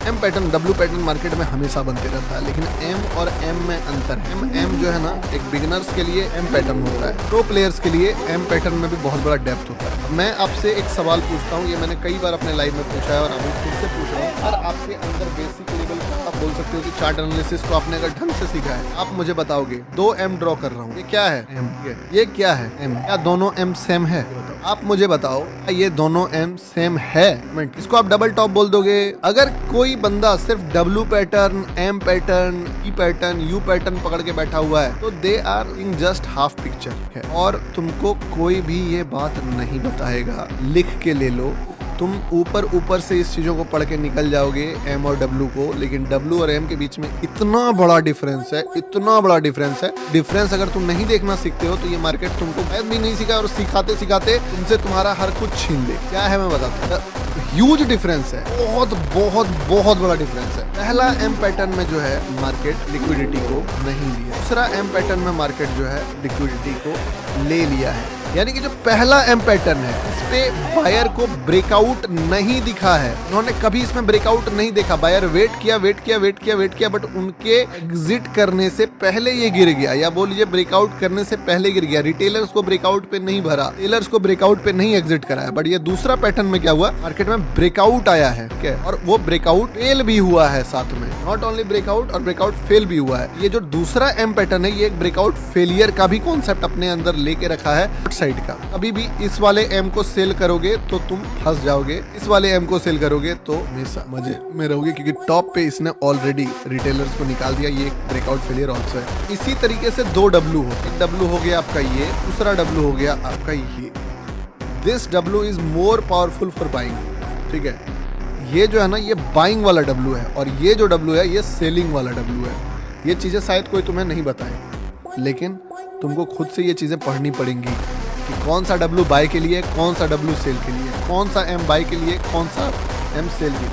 M pattern W pattern market में हमेशा बनते रहता है, लेकिन एम और एम में अंतर है। एम जो है ना, एक बिगिनर्स के लिए एम पैटर्न होता है, प्रो प्लेयर्स के लिए एम पैटर्न में भी बहुत बड़ा डेप्थ होता है। मैं आपसे एक सवाल पूछता हूँ, ये मैंने कई बार अपने लाइव में पूछा है और अभी फिर से पूछ रहा हूँ। और आपके अंदर बेसिक लेवल का आप बोल सकते हो कि चार्ट एनालिसिस को आपने अगर ढंग से सीखा है, आप मुझे बताओगे 2 एम ड्रॉ कर रहा हूँ, ये क्या है? एम। ये क्या है? एम। क्या दोनों एम सेम है? आप मुझे बताओ, ये दोनों एम सेम है? इसको आप डबल टॉप बोल दोगे। अगर कोई बंदा सिर्फ W pattern, M pattern, E pattern, U pattern पकड़ के बैठा हुआ है, तो they are in just half picture है, और तुमको कोई भी ये बात नहीं बताएगा। लिख के ले लो, तुम ऊपर से इस चीजों को पढ़ के निकल जाओगे एम और डब्ल्यू को, लेकिन डब्ल्यू और एम के बीच में इतना बड़ा डिफरेंस है, इतना बड़ा डिफरेंस है। डिफरेंस अगर तुम नहीं देखना सीखते हो तो ये मार्केट तुमको शायद भी नहीं सीखा, और सिखाते सिखाते तुमसे तुम्हारा हर कुछ छीन ले। क्या है मैं बताता हूँ, ह्यूज डिफरेंस है, बहुत बहुत बहुत बड़ा डिफरेंस है। पहला एम पैटर्न में जो है मार्केट लिक्विडिटी को नहीं लिया, दूसरा एम पैटर्न में मार्केट जो है लिक्विडिटी को ले लिया है। यानी कि जो पहला एम पैटर्न है, इस पे बायर को ब्रेकआउट नहीं दिखा है, उन्होंने कभी इसमें ब्रेकआउट नहीं देखा। बायर वेट किया, बट उनके एग्जिट करने से पहले ये गिर गया, या बोलिए ब्रेकआउट करने से पहले गिर गया। रिटेलर्स को ब्रेकआउट पे नहीं भरा, टेलर्स को ब्रेकआउट पे नहीं एग्जिट कराया। बट ये दूसरा पैटर्न में क्या हुआ, मार्केट में ब्रेकआउट आया है, ठीक है, और वो ब्रेकआउट फेल भी हुआ है साथ में। नॉट ओनली ब्रेकआउट, और ब्रेकआउट फेल भी हुआ है। ये जो दूसरा एम पैटर्न है, ये एक ब्रेकआउट फेलियर का भी कॉन्सेप्ट अपने अंदर लेके रखा है साइड का। कभी भी इस वाले एम को सेल करोगे तो तुम फंस जाओगे, इस वाले एम को सेल करोगे तो हमेशा मजे में रहोगे, क्योंकि टॉप पे इसने ऑलरेडी रिटेलर्स को निकाल दिया। ये एक ब्रेकआउट फेलियर ऑल्सो है। इसी तरीके से 2 डब्ल्यू हो, एक डब्ल्यू हो गया आपका ये, दूसरा डब्ल्यू हो गया आपका ये। This W is more powerful for buying, ठीक है। ये जो है ना, ये बाइंग वाला डब्ल्यू है, और ये जो डब्ल्यू है ये सेलिंग वाला डब्ल्यू है। ये चीजें शायद कोई तुम्हें नहीं बताए, लेकिन तुमको खुद से ये चीजें पढ़नी पड़ेंगी कि कौन सा डब्ल्यू बाय के लिए, कौन सा डब्ल्यू सेल के लिए, कौन सा एम बाय के लिए, कौन सा एम सेल के लिए।